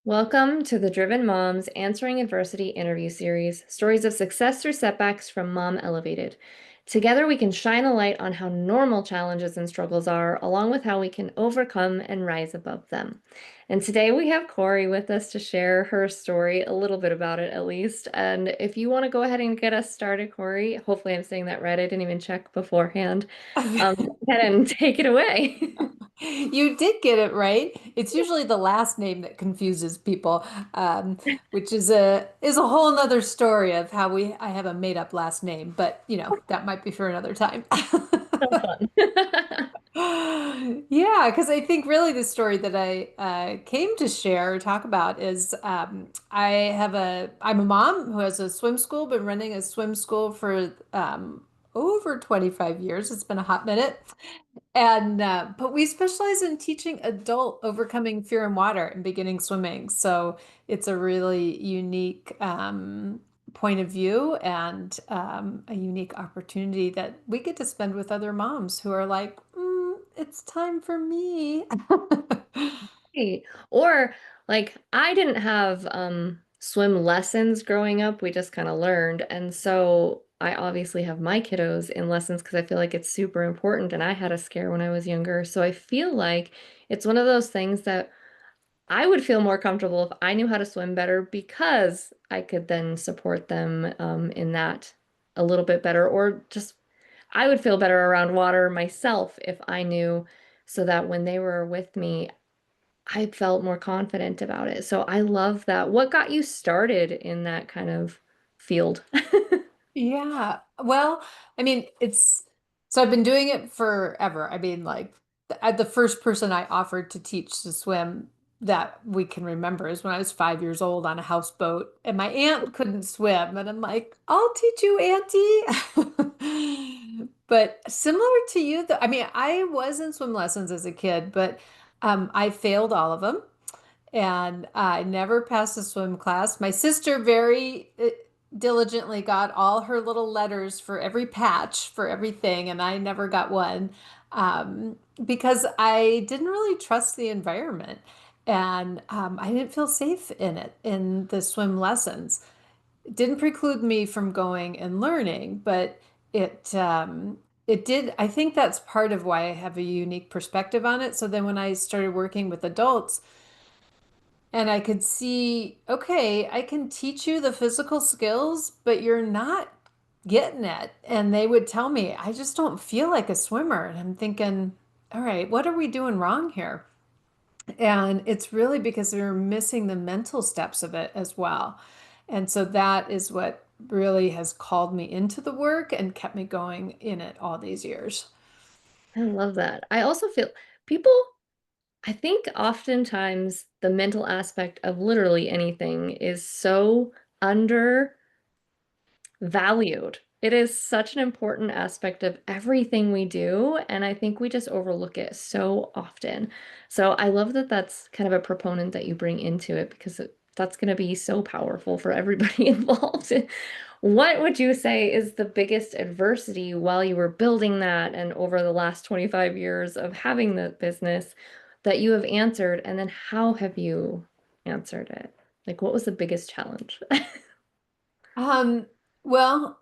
Welcome to the Driven Moms Answering Adversity interview series, stories of success through setbacks from Mom Elevated. Together, we can shine a light on how normal challenges and struggles are, along with how we can overcome and rise above them. And today we have Cori with us to share her story, a little bit about it at least. And if you want to go ahead and get us started, Cori, hopefully I'm saying that right. I didn't even check beforehand. Go ahead and take it away. You did get it right. It's usually the last name that confuses people, which is a whole nother story of how I have a made up last name, but that might be for another time. So fun. Yeah, because I think really the story that I came to share or talk about is I'm a mom who has a swim school, been running a swim school for over 25 years. It's been a hot minute. And but we specialize in teaching adult overcoming fear in water and beginning swimming. So it's a really unique point of view and a unique opportunity that we get to spend with other moms who are like, it's time for me. Right. Or like I didn't have swim lessons growing up. We just kind of learned. And so I obviously have my kiddos in lessons because I feel like it's super important and I had a scare when I was younger. So I feel like it's one of those things that I would feel more comfortable if I knew how to swim better because I could then support them in that a little bit better, or just I would feel better around water myself if I knew, so that when they were with me, I felt more confident about it. So I love that. What got you started in that kind of field? Yeah. Well, I mean, so I've been doing it forever. I mean, like the first person I offered to teach to swim that we can remember is when I was 5 years old on a houseboat, and my aunt couldn't swim, and I'm like, "I'll teach you, Auntie." But similar to you, though, I mean, I was in swim lessons as a kid, but I failed all of them and I never passed a swim class. My sister very diligently got all her little letters for every patch for everything, and I never got one because I didn't really trust the environment and I didn't feel safe in it in the swim lessons. It didn't preclude me from going and learning, but it did. I think that's part of why I have a unique perspective on it. So then when I started working with adults, and I could see, okay, I can teach you the physical skills, but you're not getting it. And they would tell me, I just don't feel like a swimmer. And I'm thinking, all right, what are we doing wrong here? And it's really because they're missing the mental steps of it as well. And so that is what really has called me into the work and kept me going in it all these years. I love that. I also feel people, I think oftentimes the mental aspect of literally anything is so undervalued. It is such an important aspect of everything we do, and I think we just overlook it so often. So I love that that's kind of a proponent that you bring into it because that's going to be so powerful for everybody involved. What would you say is the biggest adversity while you were building that and over the last 25 years of having the business that you have answered, and then how have you answered it? Like, what was the biggest challenge? Um, well,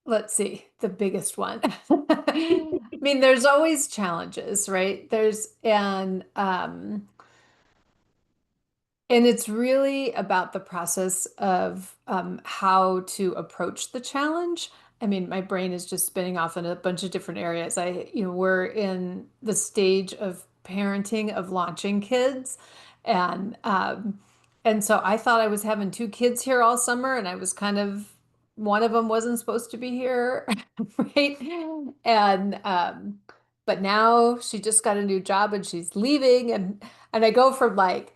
let's see, the biggest one. I mean, there's always challenges, right? And it's really about the process of how to approach the challenge. I mean, my brain is just spinning off in a bunch of different areas. We're in the stage of parenting, of launching kids, and and so I thought I was having two kids here all summer, and I was kind of one of them wasn't supposed to be here, right? And but now she just got a new job and she's leaving, and I go from like,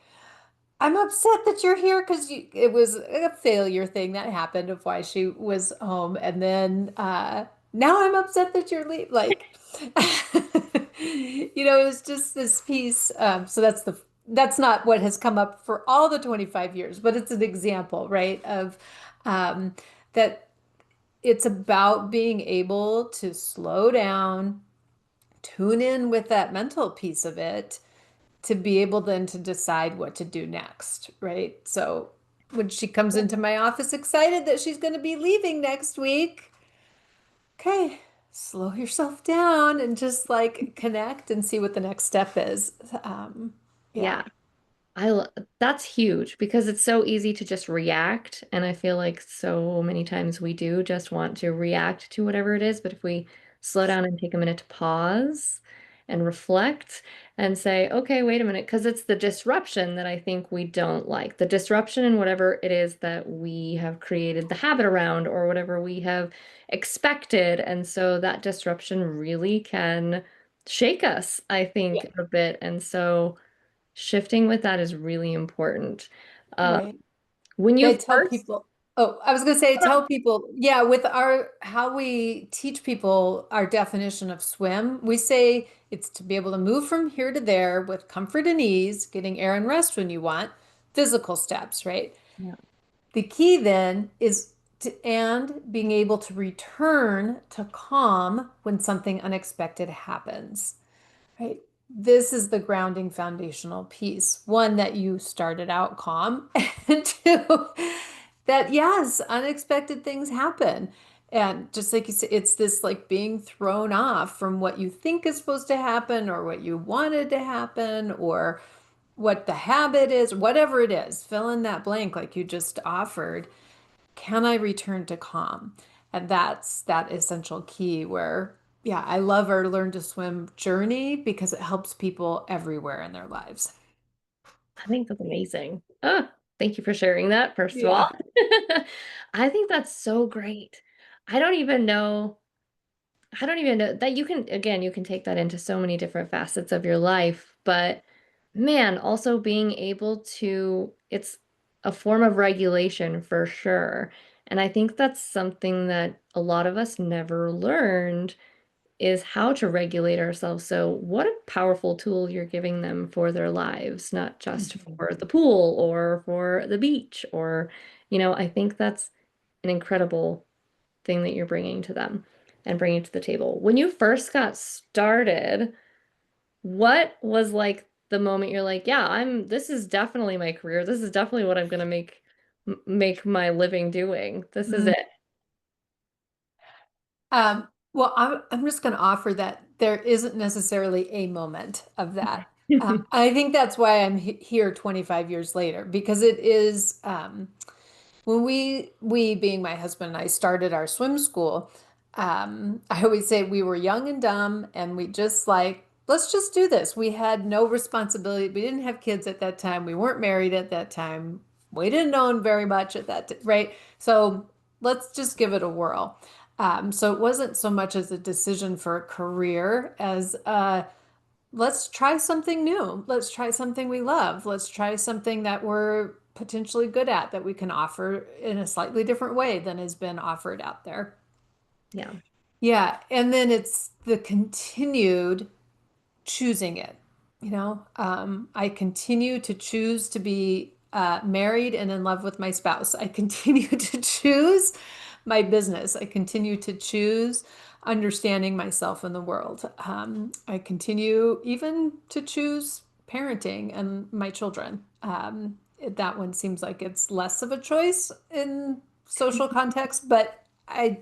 I'm upset that you're here because it was a failure thing that happened of why she was home. And then now I'm upset that you're leaving. Like, it was just this piece. So that's not what has come up for all the 25 years, but it's an example, right? Of um, that it's about being able to slow down, tune in with that mental piece of it, to be able then to decide what to do next, right? So when she comes into my office excited that she's going to be leaving next week, okay, slow yourself down and just like connect and see what the next step is. Yeah, Yeah. That's huge because it's so easy to just react. And I feel like so many times we do just want to react to whatever it is. But if we slow down and take a minute to pause and reflect and say, okay, wait a minute, because it's the disruption that I think we don't like. The disruption in whatever it is that we have created the habit around or whatever we have expected. And so that disruption really can shake us, I yeah, think, a bit. And so shifting with that is really important. Uh, right. when I you tell first, people, oh, I was going to say, tell people, yeah, with our, how we teach people our definition of swim, we say it's to be able to move from here to there with comfort and ease, getting air and rest when you want, physical steps, right? yeah, The key then is to, and being able to return to calm when something unexpected happens. Right. This is the grounding foundational piece. One, that you started out calm, and two, that yes, unexpected things happen. And just like you said, it's this like being thrown off from what you think is supposed to happen or what you wanted to happen or what the habit is, whatever it is, fill in that blank like you just offered. Can I return to calm? And that's that essential key where, yeah, I love our Learn to Swim journey because it helps people everywhere in their lives. I think that's amazing. Oh, thank you for sharing that, first of all. Yeah. I think that's so great. I don't even know, I don't even know that you can, again, you can take that into so many different facets of your life, but man, also being able to, it's a form of regulation for sure. And I think that's something that a lot of us never learned is how to regulate ourselves. So, what a powerful tool you're giving them for their lives, not just Mhm. for the pool or for the beach or, I think that's an incredible thing that you're bringing to them and bringing to the table. When you first got started, what was like the moment you're like, yeah, this is definitely my career. This is definitely what I'm gonna make my living doing. This is Mm. it. Well, I'm just going to offer that there isn't necessarily a moment of that. I think that's why I'm here 25 years later because it is when we being my husband and I started our swim school, I always say we were young and dumb and we just like, let's just do this. We had no responsibility. We didn't have kids at that time. We weren't married at that time. We didn't own very much at that, right? So let's just give it a whirl. So it wasn't so much as a decision for a career as let's try something new. Let's try something we love. Let's try something that we're potentially good at that we can offer in a slightly different way than has been offered out there. Yeah. Yeah, and then it's the continued choosing it. I continue to choose to be married and in love with my spouse. I continue to choose my business. I continue to choose understanding myself in the world. I continue even to choose parenting and my children. That one seems like it's less of a choice in social context, but I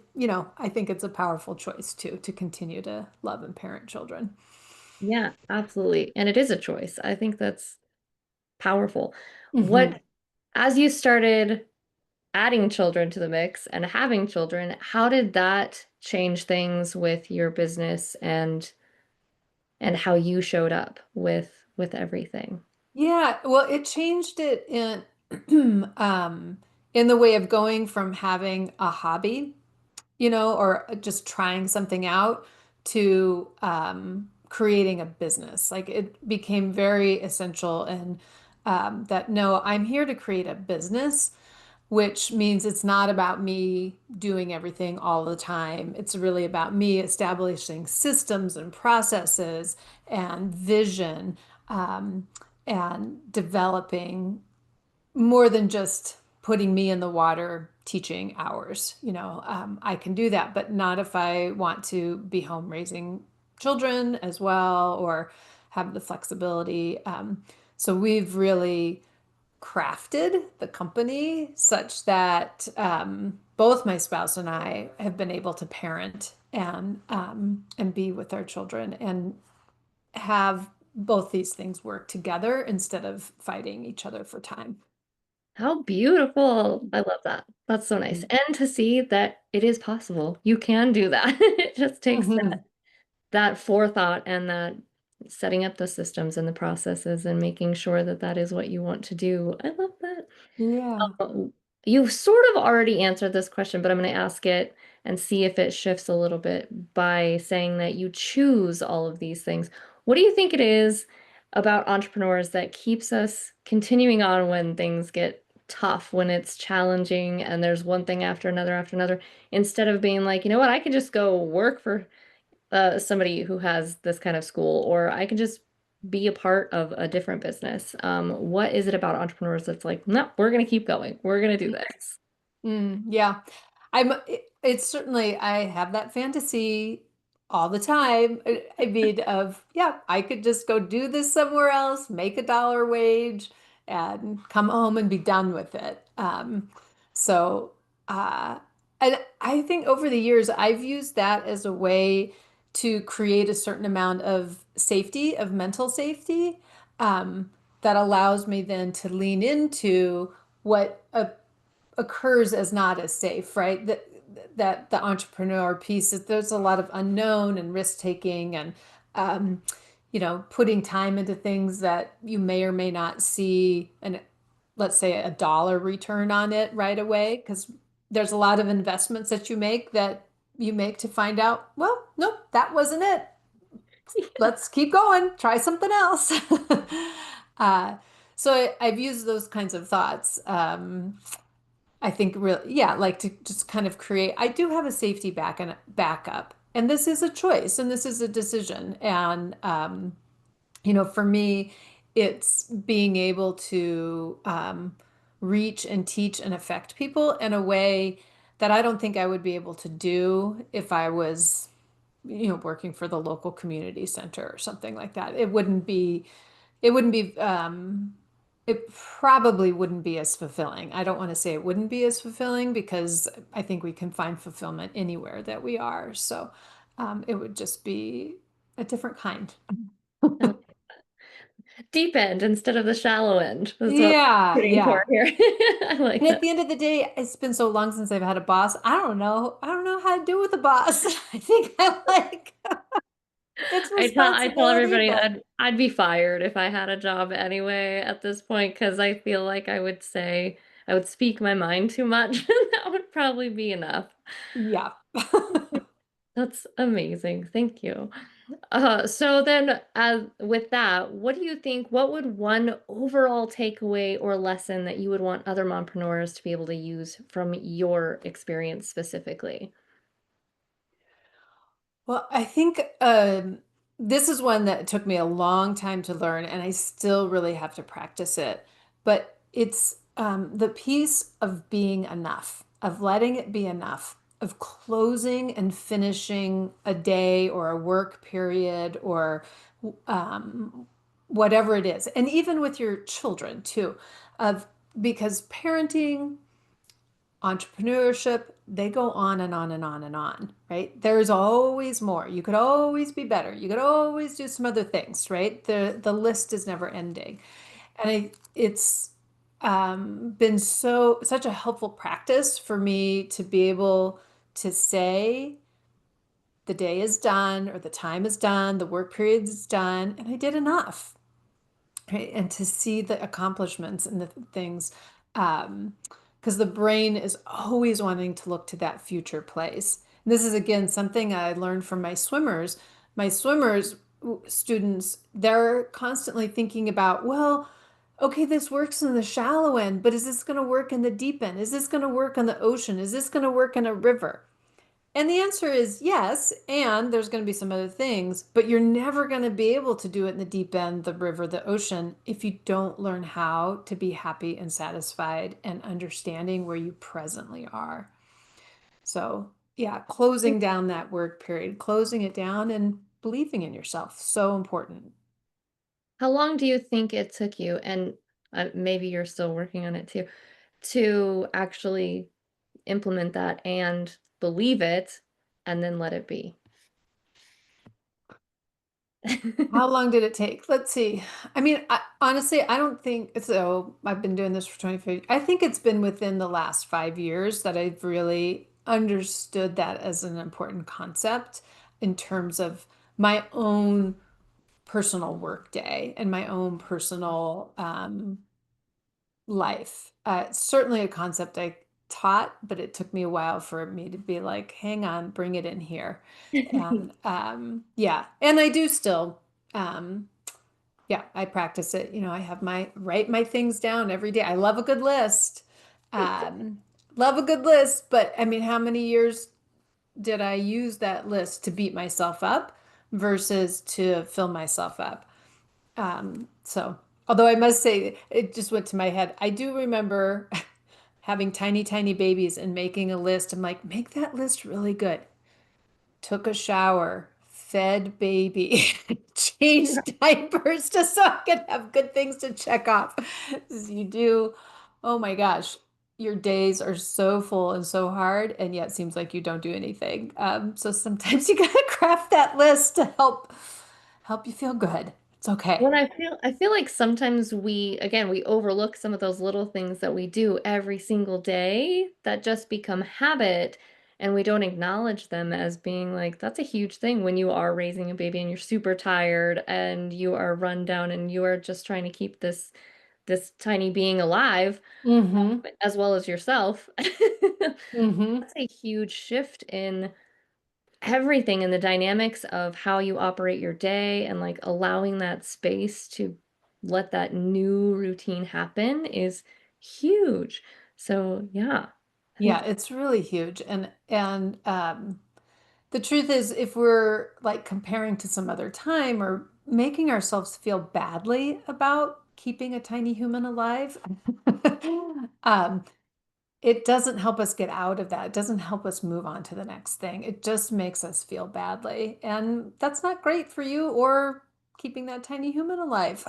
think it's a powerful choice too, to continue to love and parent children. Yeah, absolutely. And it is a choice. I think that's powerful. Mhm. What, as you started adding children to the mix and having children, how did that change things with your business and how you showed up with everything? Yeah, well, it changed it in the way of going from having a hobby, or just trying something out to creating a business. Like it became very essential and that no, I'm here to create a business, which means it's not about me doing everything all the time. It's really about me establishing systems and processes and vision, um, and developing more than just putting me in the water teaching hours. I can do that, but not if I want to be home raising children as well, or have the flexibility. So we've really crafted the company such that both my spouse and I have been able to parent and be with our children and have both these things work together instead of fighting each other for time. How beautiful. I love that. That's so nice. And to see that it is possible. You can do that. It just takes Mhm. that forethought and that setting up the systems and the processes and making sure that that is what you want to do. I love that. Yeah. Um, you sort of already answered this question, but I'm going to ask it and see if it shifts a little bit by saying that you choose all of these things. What do you think it is about entrepreneurs that keeps us continuing on when things get tough, when it's challenging and there's one thing after another, instead of being like, you know what, I can just go work for somebody who has this kind of school, or I can just be a part of a different business. What is it about entrepreneurs that's like, no, we're gonna keep going. We're gonna do this. Yeah. It's certainly, I have that fantasy all the time. I mean, yeah, I could just go do this somewhere else, make a dollar wage, and come home and be done with it. So, uh, and I think over the years, I've used that as a way to create a certain amount of safety, of mental safety, that allows me then to lean into what occurs as not as safe, right? That the entrepreneur piece is, there's a lot of unknown and risk taking and um, putting time into things that you may or may not see and let's say a dollar return on it right away, because there's a lot of investments that you make to find out, well, nope, that wasn't it. Let's keep going, try something else. uh, so I've used those kinds of thoughts. I think really, yeah, like to just kind of create. I do have a safety backup, and this is a choice, and this is a decision. And for me, it's being able to reach and teach and affect people in a way that I don't think I would be able to do if I was, working for the local community center or something like that. It probably wouldn't be as fulfilling. I don't want to say it wouldn't be as fulfilling because I think we can find fulfillment anywhere that we are. So it would just be a different kind. Oh, deep end instead of the shallow end. That's what I'm Yeah, shooting for yeah. here. I like And at that. the end of the day, it's been so long since I've had a boss. I don't know. I don't know how to do with a boss. I think I like its I tell responsibility, everybody but I'd be fired if I had a job anyway at this point because I feel like I would speak my mind too much and that would probably be enough. yeah. That's amazing. Thank you. So then, with that, what do you think? What would one overall takeaway or lesson that you would want other mompreneurs to be able to use from your experience specifically? Well, I think this is one that took me a long time to learn, and I still really have to practice it. But it's the piece of being enough, of letting it be enough, of closing and finishing a day or a work period or um, whatever it is. And even with your children too, of because parenting, entrepreneurship, they go on and on and on and on, right? There's always more. You could always be better. You could always do some other things, right? The list is never ending. And it's been such a helpful practice for me to be able to say the day is done or the time is done, the work period is done, and I did enough, right? And to see the accomplishments and the things, because the brain is always wanting to look to that future place. And this is again something I learned from my swimmers. My swimmers students, they're constantly thinking about, well, okay, this works in the shallow end, but is this going to work in the deep end? Is this going to work on the ocean? Is this going to work in a river? And the answer is yes, and there's going to be some other things, but you're never going to be able to do it in the deep end, the river, the ocean, if you don't learn how to be happy and satisfied and understanding where you presently are. So, yeah, closing down that work period, closing it down and believing in yourself, so important. How long do you think it took you, and maybe you're still working on it too, to actually implement that and believe it and then let it be? How long did it take? Let's see. I mean, honestly, I don't think so. I've been doing this for 25. I think it's been within the last 5 years that I've really understood that as an important concept in terms of my own personal work day and my own personal life. It's certainly a concept I taught, but it took me a while for me to be like, hang on, bring it in here. And yeah, and I do still, um, yeah, I practice it. You know, I have my write my things down every day. I love a good list. Um, love a good list, but I mean, how many years did I use that list to beat myself up versus to fill myself up? So, although I must say, it just went to my head. I do remember having tiny, tiny babies and making a list. I'm like, make that list really good. Took a shower, fed baby, changed diapers just so I could have good things to check off. You do, oh my gosh, your days are so full and so hard, and yet it seems like you don't do anything. So sometimes you gotta craft that list to help you feel good. It's okay. When I feel like sometimes we overlook some of those little things that we do every single day that just become habit, and we don't acknowledge them as being like that's a huge thing when you are raising a baby and you're super tired and you are run down and you are just trying to keep this tiny being alive Mm-hmm. as well as yourself. Mm-hmm. That's a huge shift in everything and the dynamics of how you operate your day and like allowing that space to let that new routine happen is huge. So, yeah, I Yeah, think it's really huge. And the truth is, if we're like comparing to some other time or making ourselves feel badly about keeping a tiny human alive, um, it doesn't help us get out of that. It doesn't help us move on to the next thing. It just makes us feel badly. And that's not great for you or keeping that tiny human alive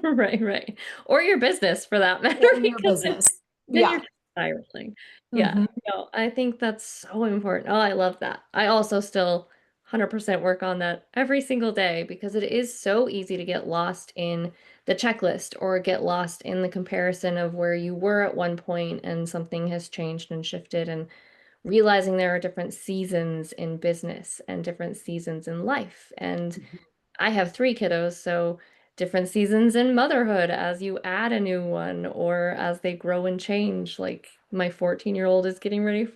right, right. Or your business for that matter, or your because business. then you're Yeah. spiraling. Yeah, Hmm. no, I think that's so important. Oh, I love that. I also still 100% work on that every single day because it is so easy to get lost in the checklist or get lost in the comparison of where you were at one point and something has changed and shifted, and realizing there are different seasons in business and different seasons in life. And I have three kiddos, so different seasons in motherhood as you add a new one or as they grow and change. Like my 14-year-old is getting ready.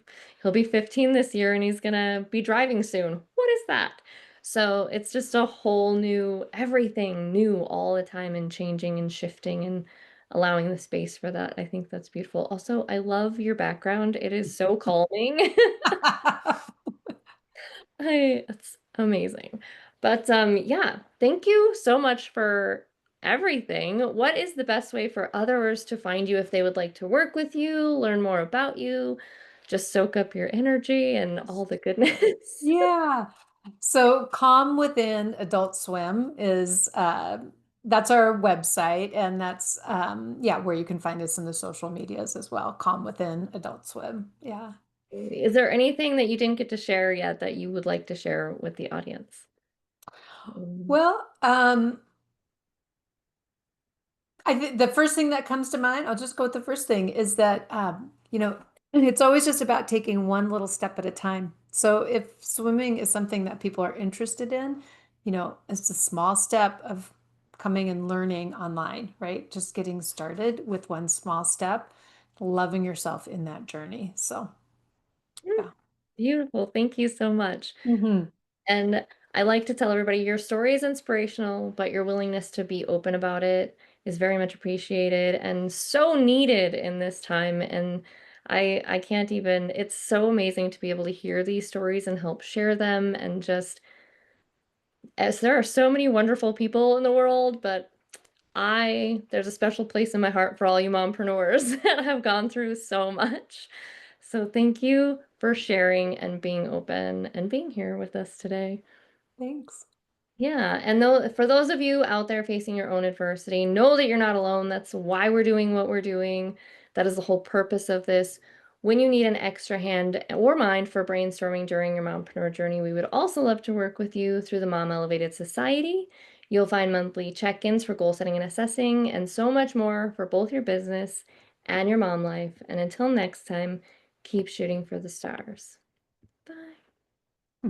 He'll be 15 this year and he's gonna be driving soon. What is that? So it's just a whole new, everything new all the time and changing and shifting and allowing the space for that. I think that's beautiful. Also, I love your background. It is so calming. It's amazing. But yeah, thank you so much for everything. What is the best way for others to find you if they would like to work with you, learn more about you, just soak up your energy and all the goodness? Yeah. So Calm Within Adult Swim is that's our website, and that's yeah, where you can find us in the social medias as well. Calm Within Adult Swim. Yeah. Is there anything that you didn't get to share yet that you would like to share with the audience? Mm. Well, I think the first thing that comes to mind, I'll just go with the first thing, is that it's always just about taking one little step at a time. So if swimming is something that people are interested in, it's a small step of coming and learning online, right? Just getting started with one small step, loving yourself in that journey. So, yeah. Beautiful. Thank you so much. Hmm. And I like to tell everybody your story is inspirational, but your willingness to be open about it is very much appreciated and so needed in this time. And I can't even, it's so amazing to be able to hear these stories and help share them. And just as there are so many wonderful people in the world, but there's a special place in my heart for all you mompreneurs that have gone through so much. So thank you for sharing and being open and being here with us today. Thanks. Yeah, and though for those of you out there facing your own adversity, know that you're not alone. That's why we're doing what we're doing. That is the whole purpose of this. When you need an extra hand or mind for brainstorming during your mompreneur journey, we would also love to work with you through the Mom Elevated Society. You'll find monthly check-ins for goal setting and assessing, and so much more for both your business and your mom life. And until next time, keep shooting for the stars. Bye.